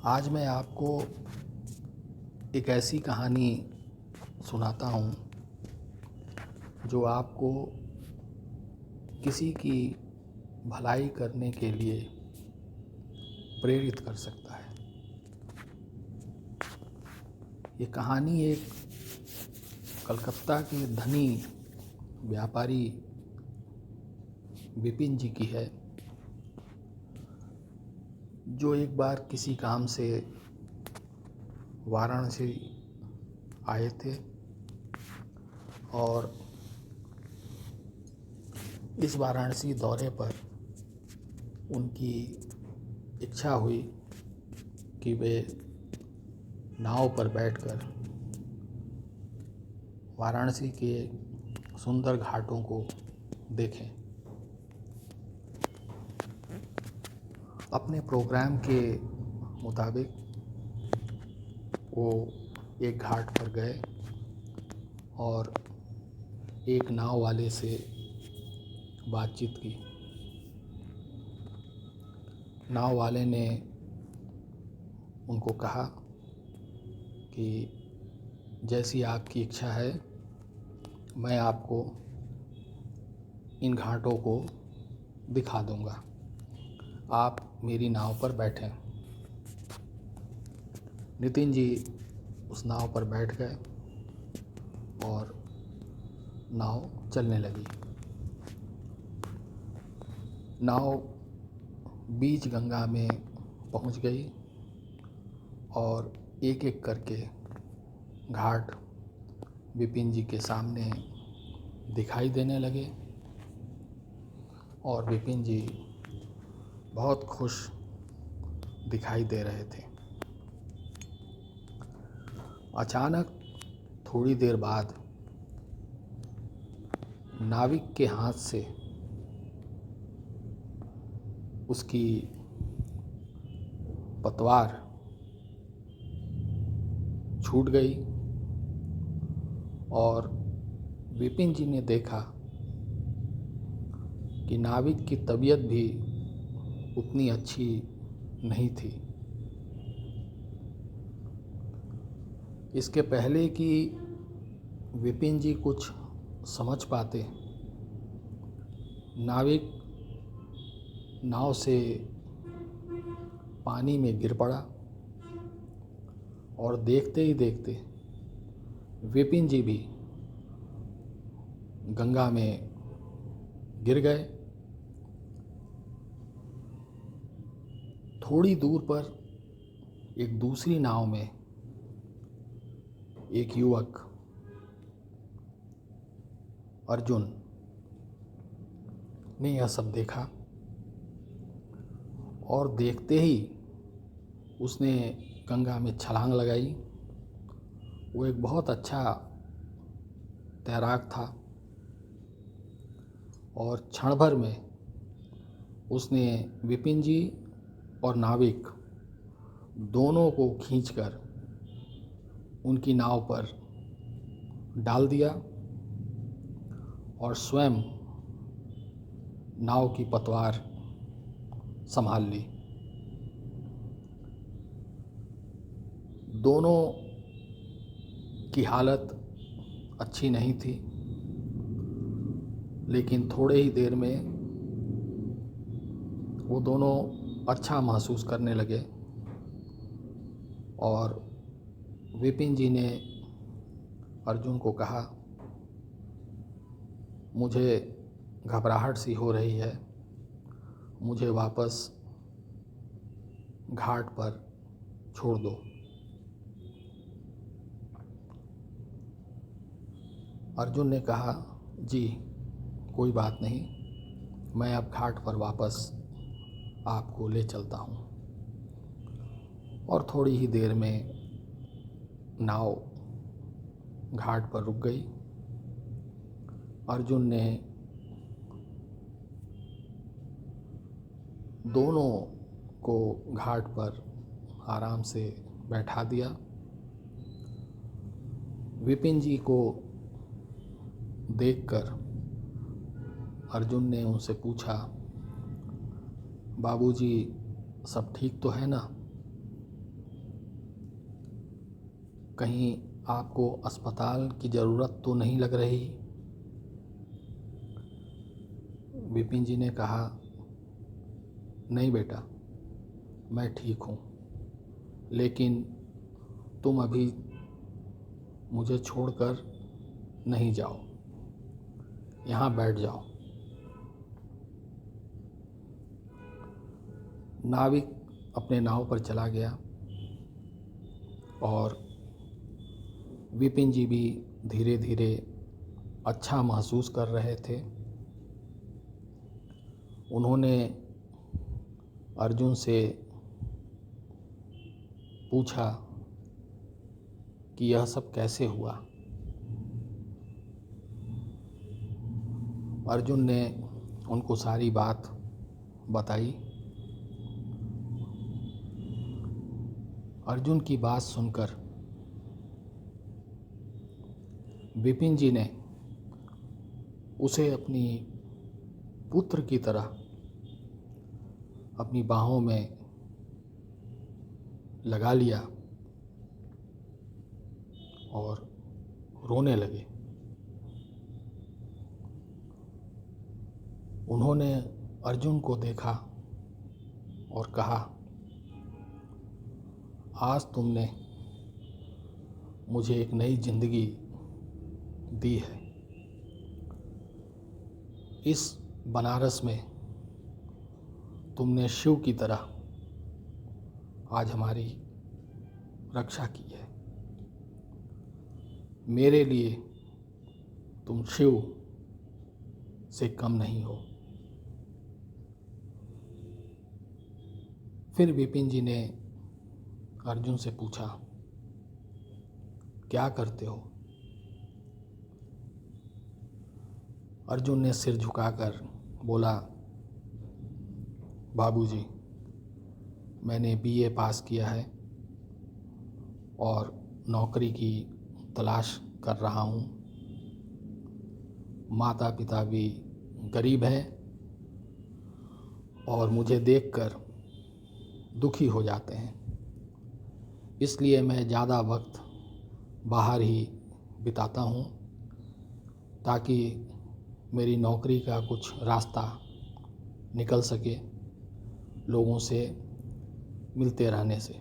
आज मैं आपको एक ऐसी कहानी सुनाता हूँ जो आपको किसी की भलाई करने के लिए प्रेरित कर सकता है। ये कहानी एक कलकत्ता के धनी व्यापारी विपिन जी की है, जो एक बार किसी काम से वाराणसी आए थे और इस वाराणसी दौरे पर उनकी इच्छा हुई कि वे नाव पर बैठकर वाराणसी के सुंदर घाटों को देखें। अपने प्रोग्राम के मुताबिक वो एक घाट पर गए और एक नाव वाले से बातचीत की। नाव वाले ने उनको कहा कि जैसी आपकी इच्छा है मैं आपको इन घाटों को दिखा दूंगा, आप मेरी नाव पर बैठें। नितिन जी उस नाव पर बैठ गए और नाव चलने लगी। नाव बीच गंगा में पहुंच गई और एक एक करके घाट विपिन जी के सामने दिखाई देने लगे और विपिन जी बहुत खुश दिखाई दे रहे थे। अचानक थोड़ी देर बाद नाविक के हाथ से उसकी पतवार छूट गई और विपिन जी ने देखा कि नाविक की तबीयत भी उतनी अच्छी नहीं थी। इसके पहले कि विपिन जी कुछ समझ पाते, नाविक नाव से पानी में गिर पड़ा और देखते ही देखते विपिन जी भी गंगा में गिर गए। थोड़ी दूर पर एक दूसरी नाव में एक युवक अर्जुन ने यह सब देखा और देखते ही उसने गंगा में छलांग लगाई। वो एक बहुत अच्छा तैराक था और क्षण भर में उसने विपिन जी और नाविक दोनों को खींचकर उनकी नाव पर डाल दिया और स्वयं नाव की पतवार संभाल ली। दोनों की हालत अच्छी नहीं थी, लेकिन थोड़े ही देर में वो दोनों अच्छा महसूस करने लगे और विपिन जी ने अर्जुन को कहा, मुझे घबराहट सी हो रही है, मुझे वापस घाट पर छोड़ दो। अर्जुन ने कहा, जी कोई बात नहीं, मैं अब घाट पर वापस आपको ले चलता हूँ। और थोड़ी ही देर में नाव घाट पर रुक गई। अर्जुन ने दोनों को घाट पर आराम से बैठा दिया। विपिन जी को देखकर अर्जुन ने उनसे पूछा, बाबूजी सब ठीक तो है ना? कहीं आपको अस्पताल की ज़रूरत तो नहीं लग रही? विपिन जी ने कहा, नहीं बेटा, मैं ठीक हूँ, लेकिन तुम अभी मुझे छोड़कर नहीं जाओ, यहाँ बैठ जाओ। नाविक अपने नाव पर चला गया और विपिन जी भी धीरे धीरे अच्छा महसूस कर रहे थे। उन्होंने अर्जुन से पूछा कि यह सब कैसे हुआ। अर्जुन ने उनको सारी बात बताई। अर्जुन की बात सुनकर विपिन जी ने उसे अपनी पुत्र की तरह अपनी बाहों में लगा लिया और रोने लगे। उन्होंने अर्जुन को देखा और कहा, आज तुमने मुझे एक नई जिंदगी दी है। इस बनारस में तुमने शिव की तरह आज हमारी रक्षा की है। मेरे लिए तुम शिव से कम नहीं हो। फिर विपिन जी ने अर्जुन से पूछा, क्या करते हो? अर्जुन ने सिर झुकाकर बोला, बाबूजी, मैंने बीए पास किया है और नौकरी की तलाश कर रहा हूँ। माता पिता भी गरीब हैं और मुझे देखकर दुखी हो जाते हैं, इसलिए मैं ज़्यादा वक्त बाहर ही बिताता हूँ ताकि मेरी नौकरी का कुछ रास्ता निकल सके लोगों से मिलते रहने से।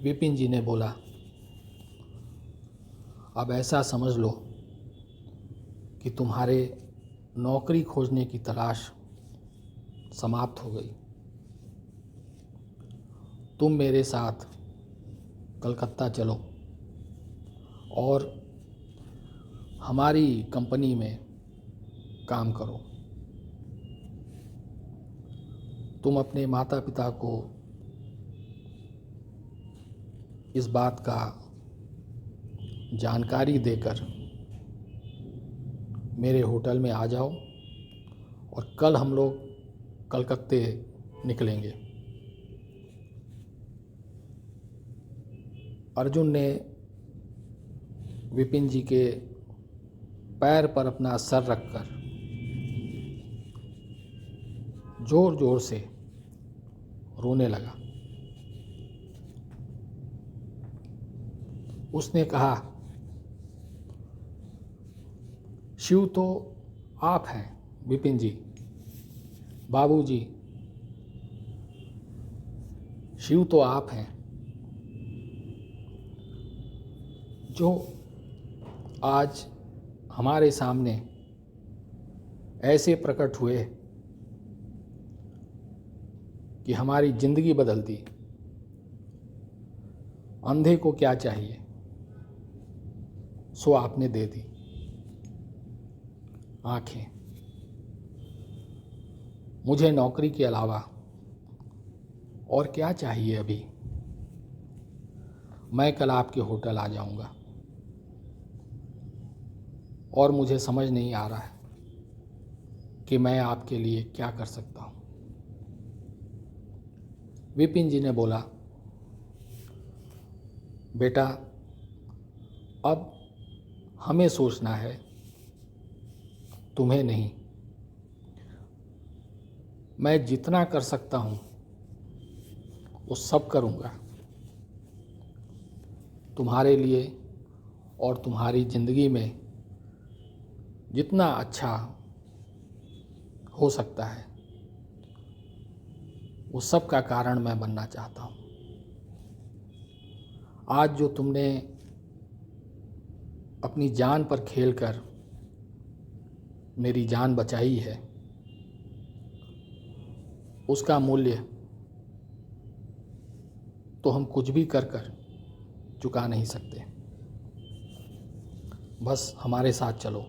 विपिन जी ने बोला, अब ऐसा समझ लो कि तुम्हारे नौकरी खोजने की तलाश समाप्त हो गई। तुम मेरे साथ कलकत्ता चलो और हमारी कंपनी में काम करो। तुम अपने माता पिता को इस बात का जानकारी देकर मेरे होटल में आ जाओ और कल हम लोग कलकत्ते निकलेंगे। अर्जुन ने विपिन जी के पैर पर अपना सर रखकर जोर जोर से रोने लगा। उसने कहा, शिव तो आप हैं विपिन जी, बाबूजी, शिव तो आप हैं जो आज हमारे सामने ऐसे प्रकट हुए कि हमारी जिंदगी बदल दी। अंधे को क्या चाहिए, सो आपने दे दी आंखें। मुझे नौकरी के अलावा और क्या चाहिए अभी? मैं कल आपके होटल आ जाऊंगा और मुझे समझ नहीं आ रहा है कि मैं आपके लिए क्या कर सकता हूँ। विपिन जी ने बोला, बेटा, अब हमें सोचना है, तुम्हें नहीं। मैं जितना कर सकता हूँ वो सब करूँगा तुम्हारे लिए, और तुम्हारी ज़िंदगी में जितना अच्छा हो सकता है वो सब का कारण मैं बनना चाहता हूँ। आज जो तुमने अपनी जान पर खेलकर मेरी जान बचाई है, उसका मूल्य तो हम कुछ भी कर कर चुका नहीं सकते। बस हमारे साथ चलो।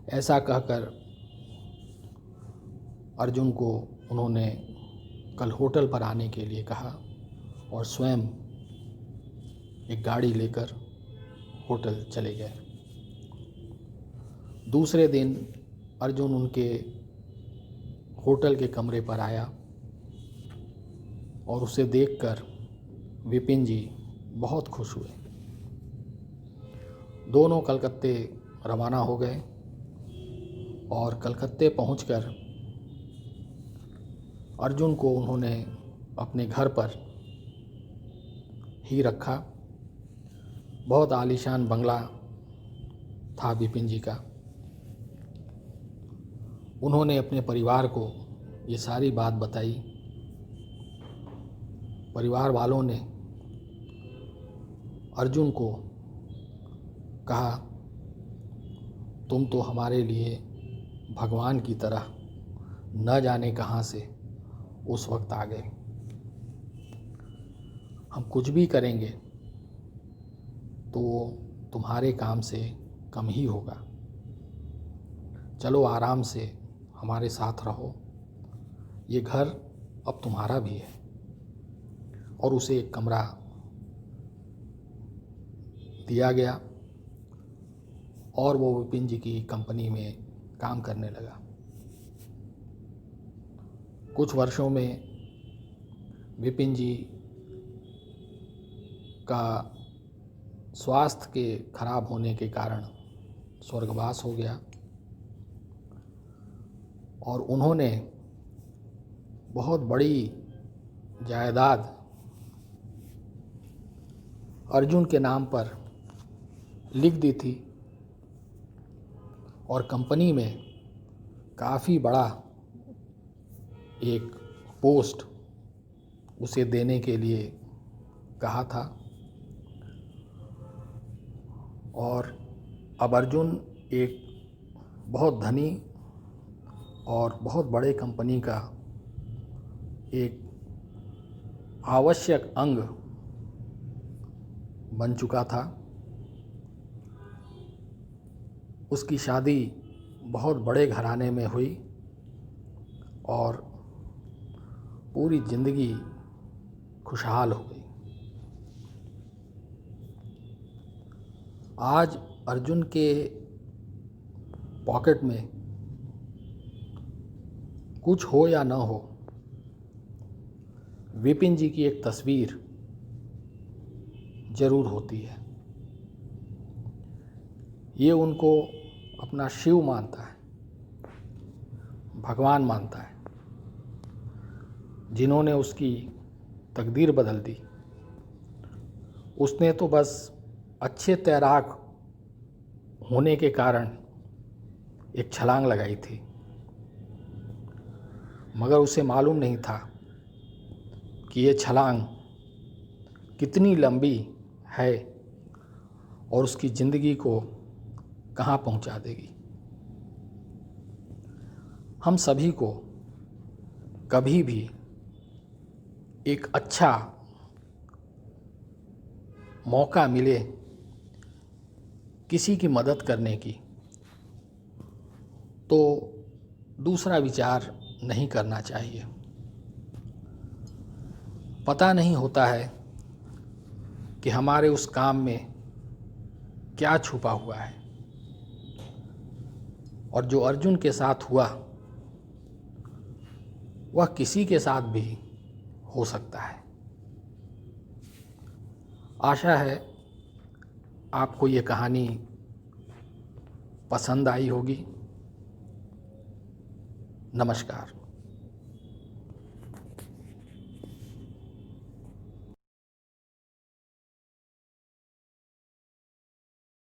ऐसा कहकर अर्जुन को उन्होंने कल होटल पर आने के लिए कहा और स्वयं एक गाड़ी लेकर होटल चले गए। दूसरे दिन अर्जुन उनके होटल के कमरे पर आया और उसे देखकर विपिन जी बहुत खुश हुए। दोनों कलकत्ते रवाना हो गए और कलकत्ते पहुंचकर अर्जुन को उन्होंने अपने घर पर ही रखा। बहुत आलीशान बंगला था विपिन जी का। उन्होंने अपने परिवार को ये सारी बात बताई। परिवार वालों ने अर्जुन को कहा, तुम तो हमारे लिए भगवान की तरह न जाने कहाँ से उस वक्त आ गए। हम कुछ भी करेंगे तो तुम्हारे काम से कम ही होगा। चलो आराम से हमारे साथ रहो। ये घर अब तुम्हारा भी है। और उसे एक कमरा दिया गया और वो विपिन जी की कंपनी में काम करने लगा। कुछ वर्षों में विपिन जी का स्वास्थ्य के खराब होने के कारण स्वर्गवास हो गया और उन्होंने बहुत बड़ी जायदाद अर्जुन के नाम पर लिख दी थी और कंपनी में काफ़ी बड़ा एक पोस्ट उसे देने के लिए कहा था। और अब अर्जुन एक बहुत धनी और बहुत बड़े कंपनी का एक आवश्यक अंग बन चुका था। उसकी शादी बहुत बड़े घराने में हुई और पूरी ज़िंदगी खुशहाल हो गई। आज अर्जुन के पॉकेट में कुछ हो या ना हो, विपिन जी की एक तस्वीर जरूर होती है। ये उनको अपना शिव मानता है, भगवान मानता है, जिन्होंने उसकी तकदीर बदल दी। उसने तो बस अच्छे तैराक होने के कारण एक छलांग लगाई थी, मगर उसे मालूम नहीं था कि ये छलांग कितनी लंबी है और उसकी ज़िंदगी को कहाँ पहुँचा देगी। हम सभी को कभी भी एक अच्छा मौका मिले किसी की मदद करने की, तो दूसरा विचार नहीं करना चाहिए। पता नहीं होता है कि हमारे उस काम में क्या छुपा हुआ है। और जो अर्जुन के साथ हुआ वह किसी के साथ भी हो सकता है। आशा है आपको ये कहानी पसंद आई होगी। नमस्कार।